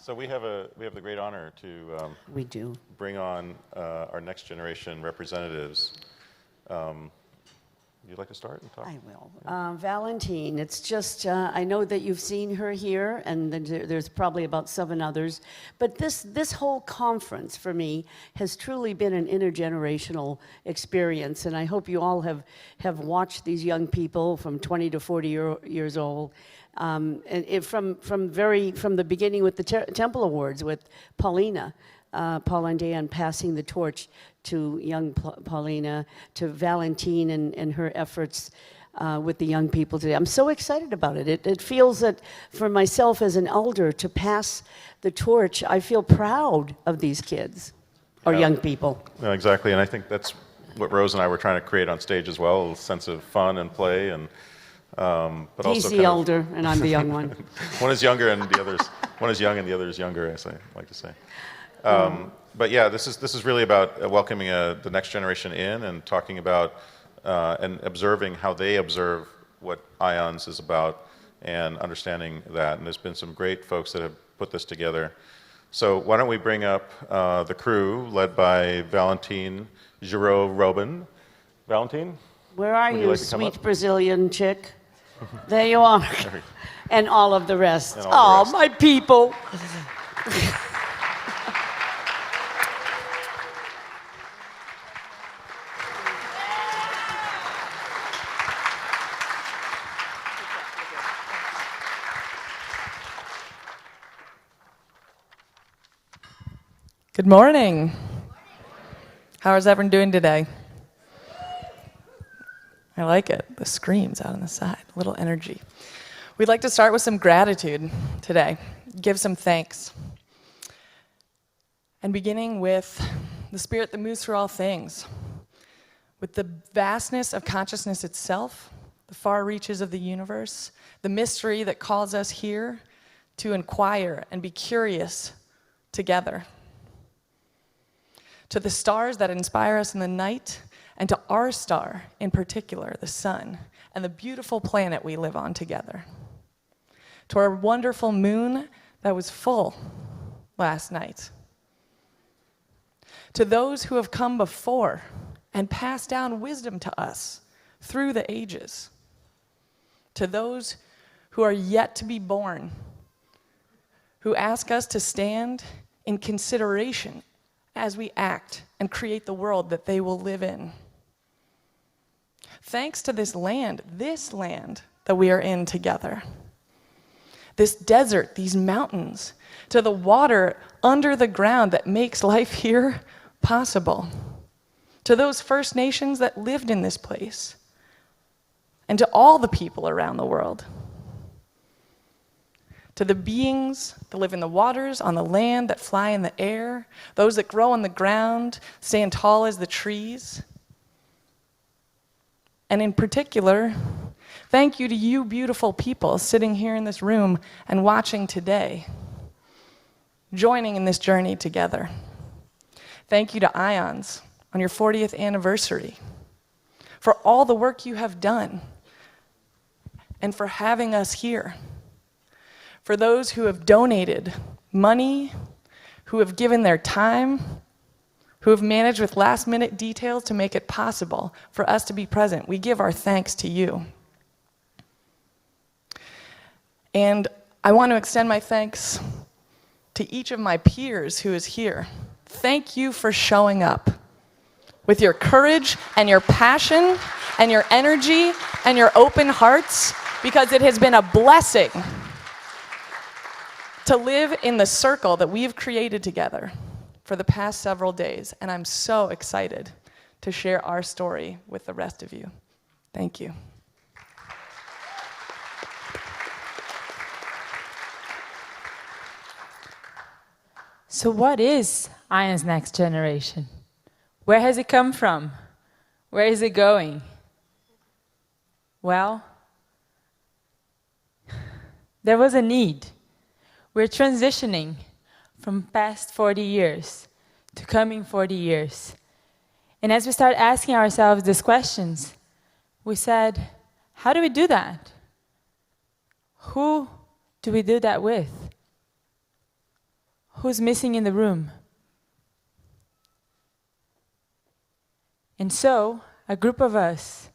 So we have the great honor to We do. bring on our next generation representatives. You'd like to start and talk? I will. Valentine, it's just, I know that you've seen her here, and there's probably about 7 others, but this whole conference for me has truly been an intergenerational experience, and I hope you all have watched these young people from 20 to 40 years old. And from the beginning with the Temple Awards with Paulina, Paul and Dan passing the torch to young Paulina, to Valentine and her efforts with the young people today. I'm so excited about it. It feels that for myself as an elder to pass the torch, I feel proud of these kids or young people. Yeah, exactly, and I think that's what Rose and I were trying to create on stage as well, a sense of fun and play, and but He's also the elder, and I'm the young one. One is younger, and one is young, and the other is younger, as I like to say. But yeah, this is really about welcoming the next generation in and talking about and observing how they observe what IONS is about and understanding that. And there's been some great folks that have put this together. So why don't we bring up the crew led by Valentine Giraud-Robin. Valentine? Where are Would you, like to come sweet up? Brazilian chick? There you are. And all of the rest. And all the rest. My people. Good morning. How is everyone doing today? I like it. The screams out on the side, a little energy. We'd like to start with some gratitude today, give some thanks. And beginning with the spirit that moves through all things, with the vastness of consciousness itself, the far reaches of the universe, the mystery that calls us here to inquire and be curious together. To the stars that inspire us in the night, and to our star in particular, the sun, and the beautiful planet we live on together. To our wonderful moon that was full last night. To those who have come before and passed down wisdom to us through the ages. To those who are yet to be born, who ask us to stand in consideration as we act and create the world that they will live in. Thanks to this land that we are in together. This desert, these mountains, to the water under the ground that makes life here possible. To those First Nations that lived in this place. And to all the people around the world. To the beings that live in the waters, on the land, that fly in the air, those that grow on the ground, stand tall as the trees. And in particular, thank you to you beautiful people sitting here in this room and watching today, joining in this journey together. Thank you to IONS on your 40th anniversary for all the work you have done and for having us here. For those who have donated money, who have given their time, who have managed with last-minute details to make it possible for us to be present, we give our thanks to you. And I want to extend my thanks to each of my peers who is here. Thank you for showing up with your courage and your passion and your energy and your open hearts, because it has been a blessing to live in the circle that we've created together for the past several days, and I'm so excited to share our story with the rest of you. Thank you. So what is IONS Next Generation? Where has it come from? Where is it going? Well, there was a need. We're transitioning from past 40 years to coming 40 years. And as we start asking ourselves these questions, we said, how do we do that? Who do we do that with? who's missing in the room? And so, a group of us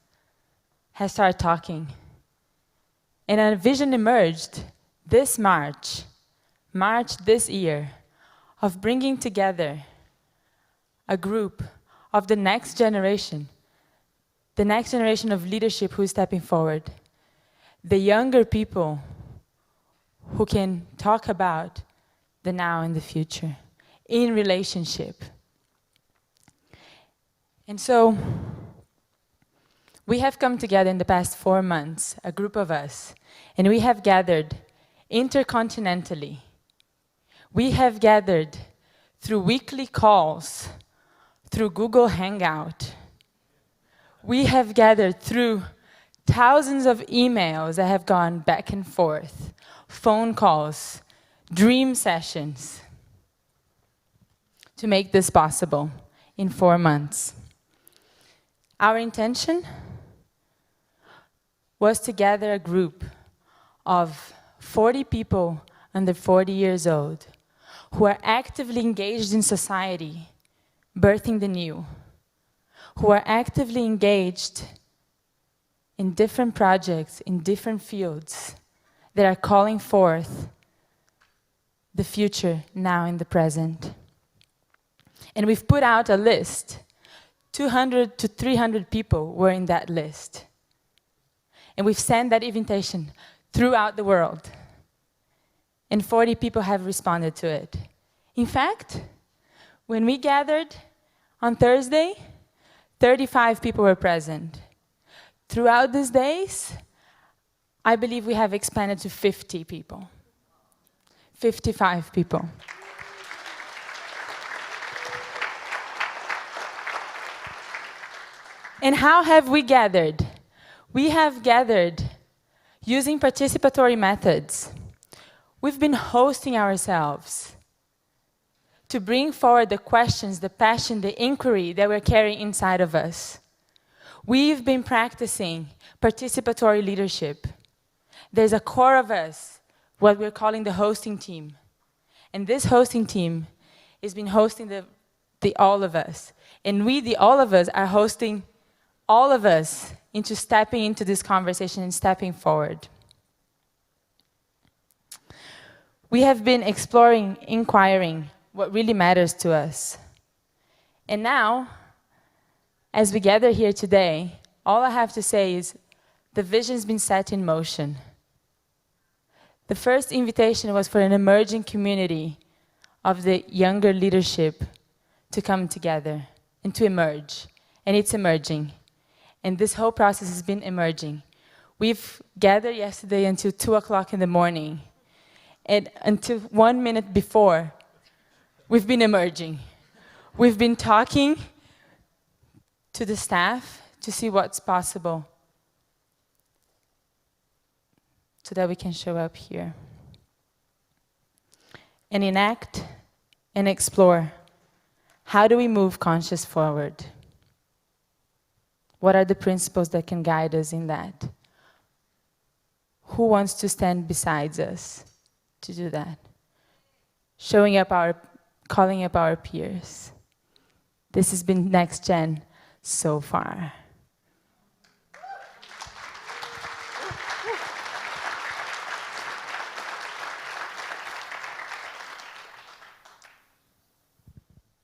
has started talking. And a vision emerged this March this year, of bringing together a group of the next generation of leadership who is stepping forward, the younger people who can talk about the now and the future in relationship. And so, we have come together in the past 4 months, a group of us, and we have gathered intercontinentally. We have gathered through weekly calls, through Google Hangout. We have gathered through thousands of emails that have gone back and forth, phone calls, dream sessions, to make this possible in 4 months. Our intention was to gather a group of 40 people under 40 years old who are actively engaged in society, birthing the new, who are actively engaged in different projects, in different fields, that are calling forth the future now in the present. And we've put out a list. 200 to 300 people were in that list. And we've sent that invitation throughout the world. And 40 people have responded to it. In fact, when we gathered on Thursday, 35 people were present. Throughout these days, I believe we have expanded to 50 people. 55 people. And how have we gathered? We have gathered using participatory methods. We've been hosting ourselves to bring forward the questions, the passion, the inquiry that we're carrying inside of us. We've been practicing participatory leadership. There's a core of us, what we're calling the hosting team. And this hosting team has been hosting the all of us. And we, the all of us, are hosting all of us into stepping into this conversation and stepping forward. We have been exploring, inquiring what really matters to us. And now, as we gather here today, all I have to say is the vision's been set in motion. The first invitation was for an emerging community of the younger leadership to come together and to emerge. And it's emerging. And this whole process has been emerging. We've gathered yesterday until 2 o'clock in the morning. And until 1 minute before, we've been emerging. We've been talking to the staff to see what's possible so that we can show up here and enact and explore how do we move conscious forward. What are the principles that can guide us in that? Who wants to stand beside us to do that? Calling up our peers. This has been Next Gen so far.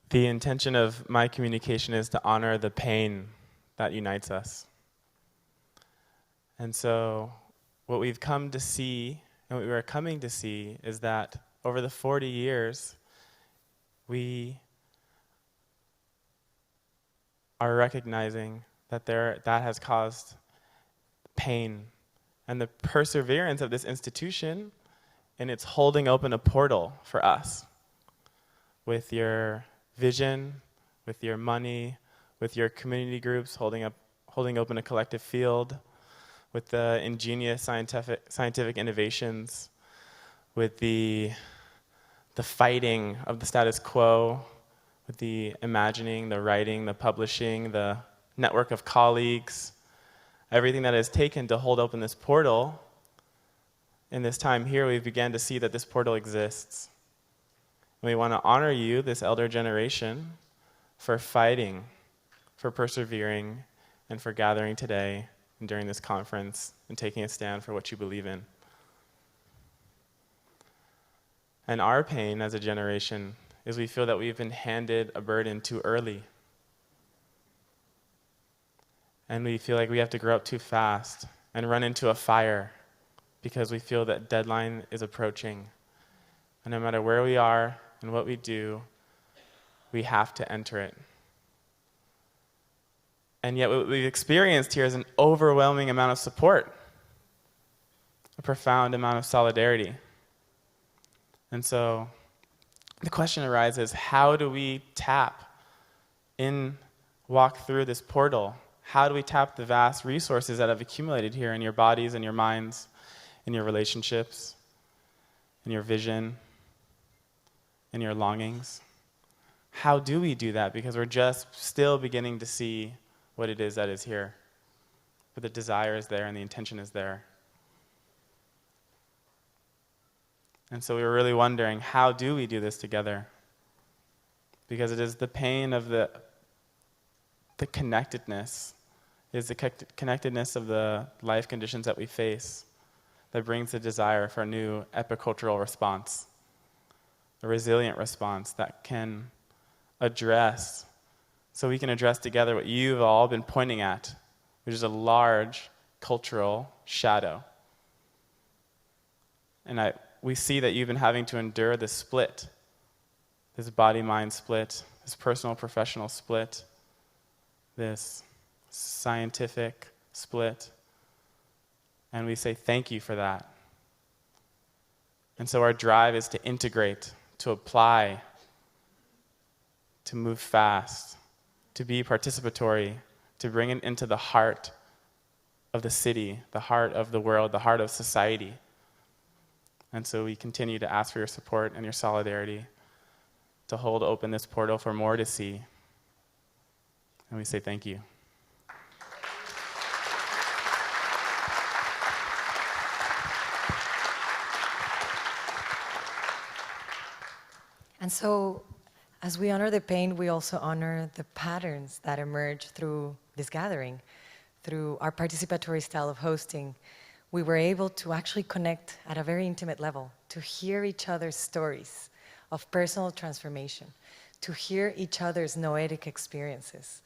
The intention of my communication is to honor the pain that unites us. And so what we've come to see, and what we are coming to see, is that over the 40 years, we are recognizing that that has caused pain. And the perseverance of this institution, and it's holding open a portal for us with your vision, with your money, with your community groups, holding open a collective field, with the ingenious scientific innovations, with the fighting of the status quo, with the imagining, the writing, the publishing, the network of colleagues, everything that is taken to hold open this portal. In this time here, we began to see that this portal exists. We want to honor you, this elder generation, for fighting, for persevering, and for gathering today and during this conference and taking a stand for what you believe in. And our pain as a generation is we feel that we've been handed a burden too early. And we feel like we have to grow up too fast and run into a fire because we feel that deadline is approaching. And no matter where we are and what we do, we have to enter it. And yet what we've experienced here is an overwhelming amount of support, a profound amount of solidarity. And so the question arises, how do we walk through this portal? How do we tap the vast resources that have accumulated here in your bodies and your minds, in your relationships, in your vision, in your longings? How do we do that? Because we're just still beginning to see what it is that is here. But the desire is there and the intention is there. And so we were really wondering, how do we do this together? Because it is the pain of the connectedness, is the connectedness of the life conditions that we face that brings the desire for a new epicultural response, a resilient response that can address, so we can address together what you've all been pointing at, which is a large cultural shadow. And we see that you've been having to endure this split, this body-mind split, this personal-professional split, this scientific split. And we say thank you for that. And so our drive is to integrate, to apply, to move fast, to be participatory, to bring it into the heart of the city, the heart of the world, the heart of society. And so we continue to ask for your support and your solidarity to hold open this portal for more to see. And we say thank you. And so, as we honor the pain, we also honor the patterns that emerge through this gathering, through our participatory style of hosting. We were able to actually connect at a very intimate level, to hear each other's stories of personal transformation, to hear each other's noetic experiences,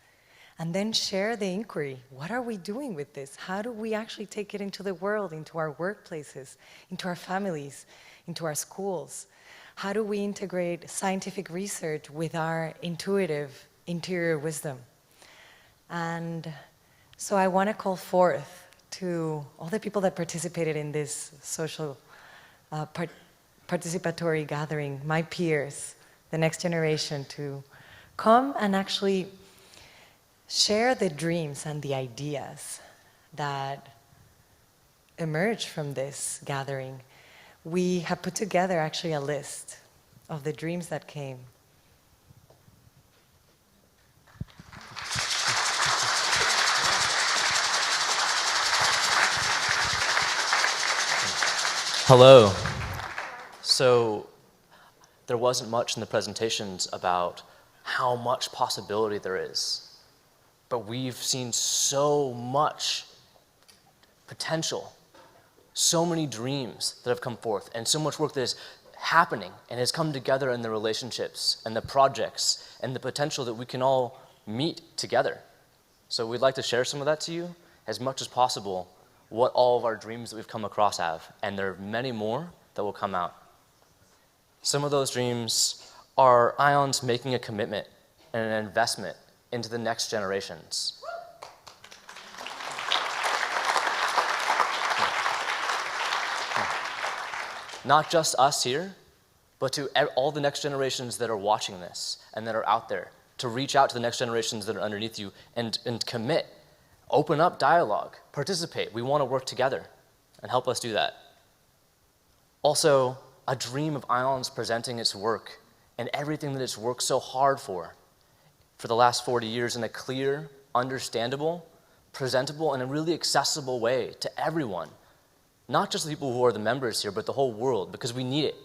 and then share the inquiry. What are we doing with this? How do we actually take it into the world, into our workplaces, into our families, into our schools? How do we integrate scientific research with our intuitive interior wisdom? And so I want to call forth to all the people that participated in this social participatory gathering, my peers, the next generation, to come and actually share the dreams and the ideas that emerge from this gathering. We have put together actually a list of the dreams that came. Hello. So there wasn't much in the presentations about how much possibility there is, but we've seen so much potential, so many dreams that have come forth, and so much work that is happening and has come together in the relationships and the projects and the potential that we can all meet together. So we'd like to share some of that to you as much as possible, what all of our dreams that we've come across have, and there are many more that will come out. Some of those dreams are IONS making a commitment and an investment into the next generations. Not just us here, but to all the next generations that are watching this and that are out there, to reach out to the next generations that are underneath you and commit, open up dialogue, participate. We want to work together and help us do that. Also, a dream of IONS presenting its work and everything that it's worked so hard for the last 40 years in a clear, understandable, presentable, and a really accessible way to everyone. Not just the people who are the members here, but the whole world, because we need it.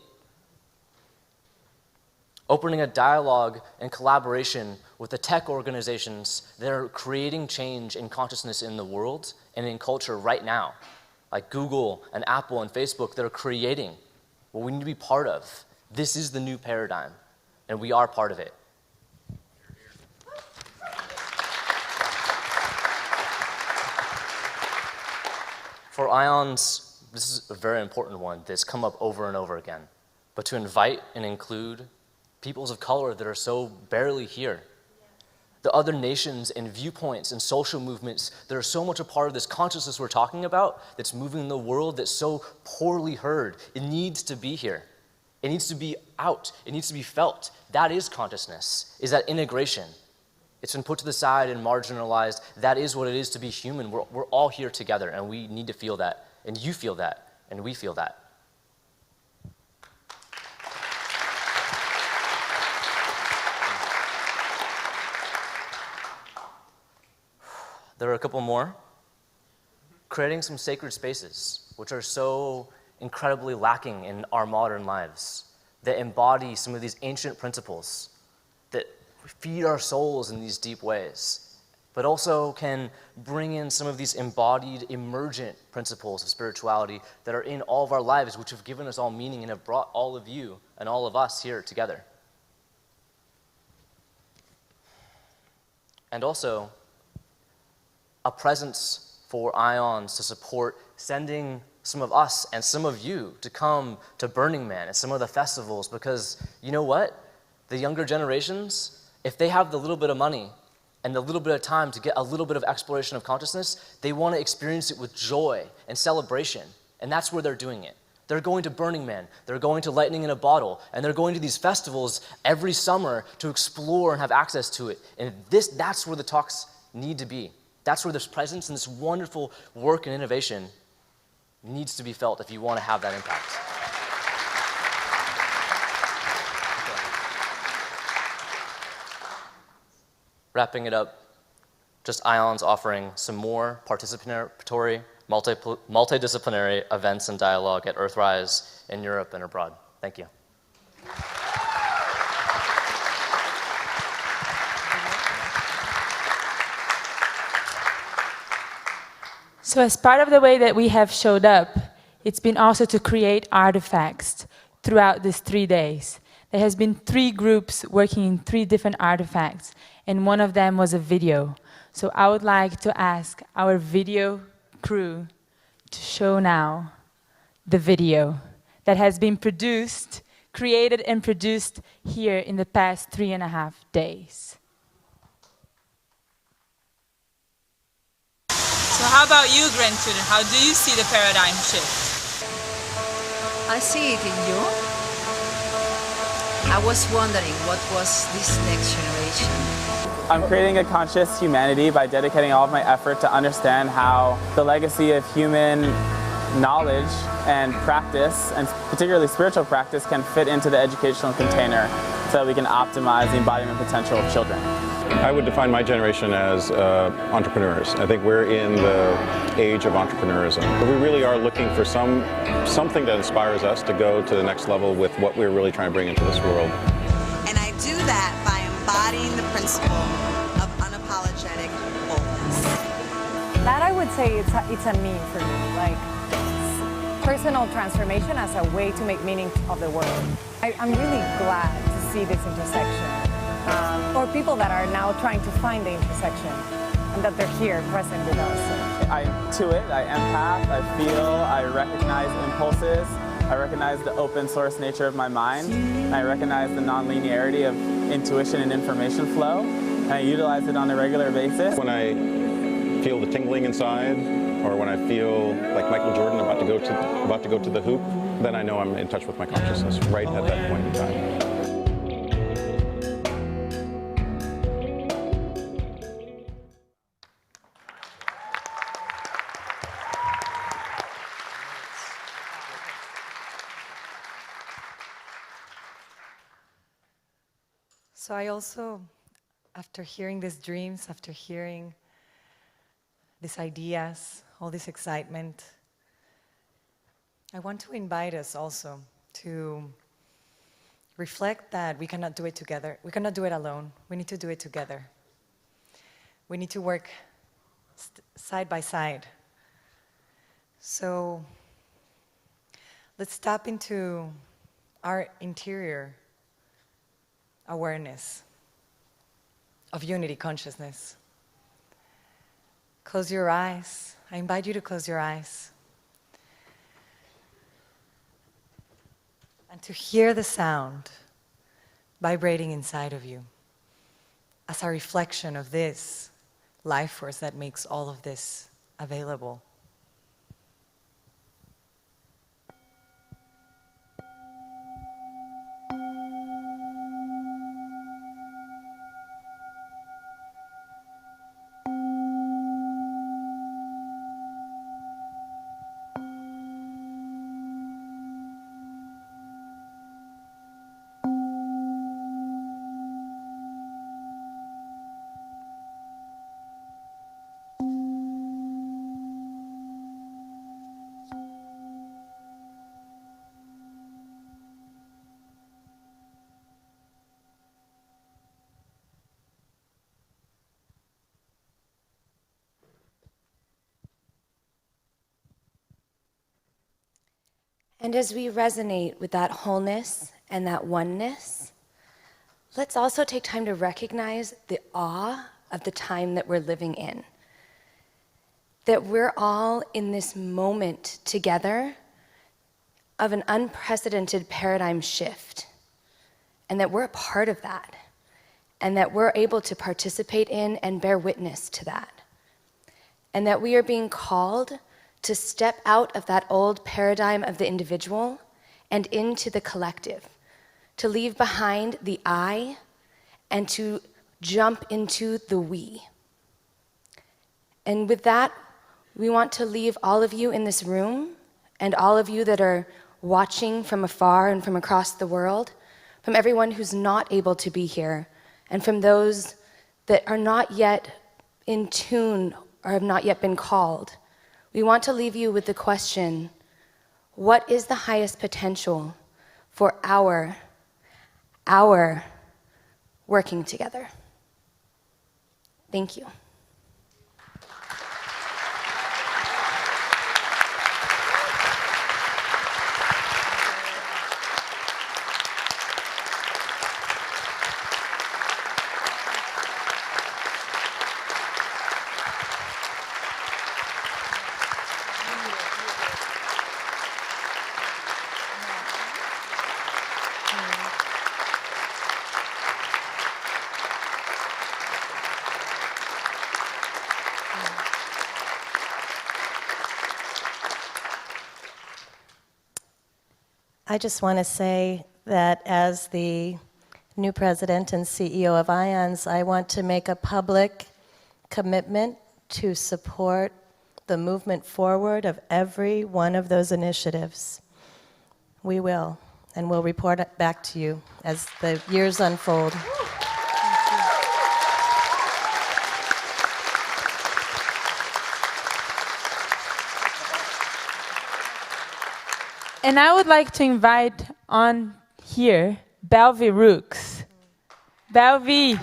opening a dialogue and collaboration with the tech organizations that are creating change in consciousness in the world and in culture right now, like Google and Apple and Facebook, that are creating what we need to be part of. This is the new paradigm, and we are part of it. For IONS, this is a very important one that's come up over and over again, but to invite and include peoples of color that are so barely here, the other nations and viewpoints and social movements that are so much a part of this consciousness we're talking about, that's moving the world, that's so poorly heard. It needs to be here. It needs to be out. It needs to be felt. That is consciousness, is that integration. It's been put to the side and marginalized. That is what it is to be human. We're all here together, and we need to feel that. And you feel that, and we feel that. There are a couple more. Creating some sacred spaces, which are so incredibly lacking in our modern lives, that embody some of these ancient principles, that feed our souls in these deep ways, but also can bring in some of these embodied, emergent principles of spirituality that are in all of our lives, which have given us all meaning and have brought all of you and all of us here together. And also, a presence for IONS to support sending some of us and some of you to come to Burning Man and some of the festivals, because you know what? The younger generations, if they have the little bit of money and the little bit of time to get a little bit of exploration of consciousness, they want to experience it with joy and celebration, and that's where they're doing it. They're going to Burning Man, they're going to Lightning in a Bottle, and they're going to these festivals every summer to explore and have access to it. And that's where the talks need to be. That's where this presence and this wonderful work and innovation needs to be felt if you want to have that impact. Wrapping it up, just IONS offering some more participatory, multidisciplinary events and dialogue at Earthrise in Europe and abroad. Thank you. So as part of the way that we have showed up, it's been also to create artifacts throughout these 3 days. There has been 3 groups working in 3 different artifacts, and one of them was a video. So I would like to ask our video crew to show now the video that has been created and produced here in the past 3.5 days. So how about you, grandchildren? How do you see the paradigm shift? I see it in you. I was wondering what was this next generation. I'm creating a conscious humanity by dedicating all of my effort to understand how the legacy of human knowledge and practice, and particularly spiritual practice, can fit into the educational container so that we can optimize the embodiment potential of children. I would define my generation as entrepreneurs. I think we're in the age of entrepreneurism. But we really are looking for something that inspires us to go to the next level with what we're really trying to bring into this world. And I do that by embodying the principle of unapologetic boldness. That I would say it's a mean for me, like personal transformation as a way to make meaning of the world. I'm really glad to see this intersection. Or people that are now trying to find the intersection, and that they're here, present with us. I intuit, I empath, I feel, I recognize impulses, I recognize the open source nature of my mind, and I recognize the non-linearity of intuition and information flow, and I utilize it on a regular basis. When I feel the tingling inside, or when I feel like Michael Jordan about to go to the hoop, then I know I'm in touch with my consciousness right at that point in time. So I also, after hearing these dreams, after hearing these ideas, all this excitement, I want to invite us also to reflect that we cannot do it together. We cannot do it alone. We need to do it together. We need to work side by side. So let's tap into our interior awareness of unity consciousness. Close your eyes. I invite you to close your eyes. And to hear the sound vibrating inside of you as a reflection of this life force that makes all of this available. And as we resonate with that wholeness and that oneness, let's also take time to recognize the awe of the time that we're living in. That we're all in this moment together of an unprecedented paradigm shift, and that we're a part of that, and that we're able to participate in and bear witness to that. And that we are being called to step out of that old paradigm of the individual and into the collective, to leave behind the I and to jump into the we. And with that, we want to leave all of you in this room and all of you that are watching from afar and from across the world, from everyone who's not able to be here, and from those that are not yet in tune or have not yet been called. We want to leave you with the question, what is the highest potential for our working together? Thank you. I just want to say that as the new president and CEO of IONS, I want to make a public commitment to support the movement forward of every one of those initiatives. We will, and we'll report it back to you as the years unfold. And I would like to invite on here Belvi Rooks. Belvi.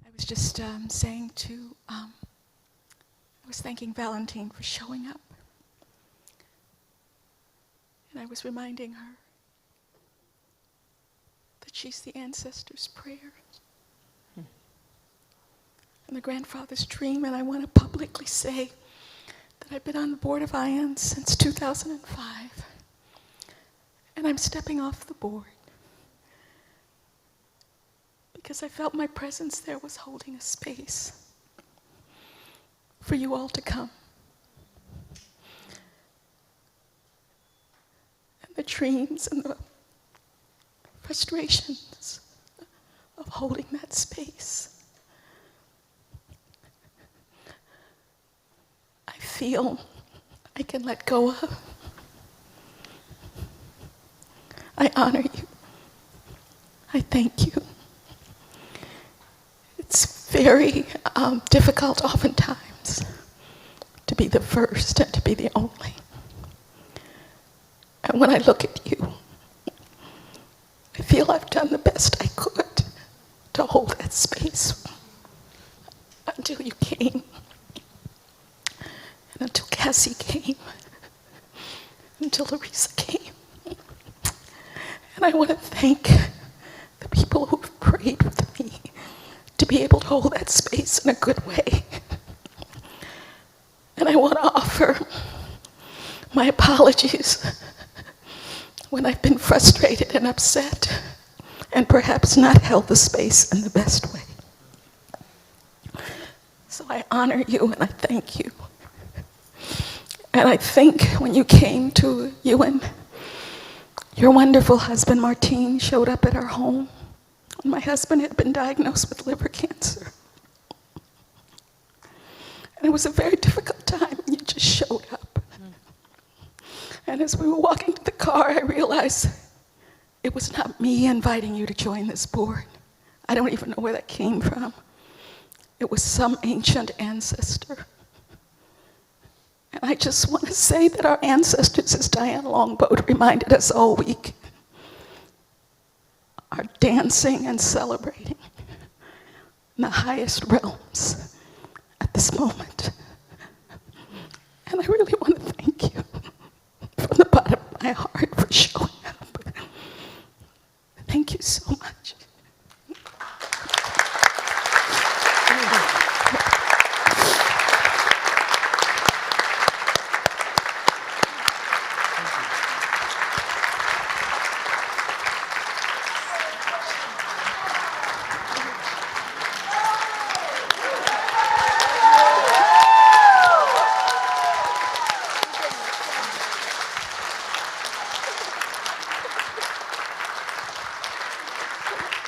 I was just saying to, I was thanking Valentine for showing up. And I was reminding her that she's the ancestors' prayer and the grandfather's dream. And I want to publicly say that I've been on the board of IONS since 2005. And I'm stepping off the board because I felt my presence there was holding a space for you all to come. And the dreams and the frustrations of holding that space. I feel I can let go of. I honor you. I thank you. It's very difficult oftentimes to be the first and to be the only. And when I look at you, I feel I've done the best I could to hold that space until you came, and until Cassie came, until Larissa came. And I want to thank the people who've prayed with me to be able to hold that space in a good way. And I want to offer my apologies when I've been frustrated and upset and perhaps not held the space in the best way. So I honor you and I thank you. And I think when you came to UN, your wonderful husband, Martin, showed up at our home when my husband had been diagnosed with liver cancer. And it was a very difficult time, and you just showed up. And as we were walking to the car, I realized it was not me inviting you to join this board. I don't even know where that came from. It was some ancient ancestor. And I just want to say that our ancestors, as Diane Longboat reminded us all week, are dancing and celebrating in the highest realms at this moment. And I really want to thank you from the bottom of my heart for showing up. Thank you so much.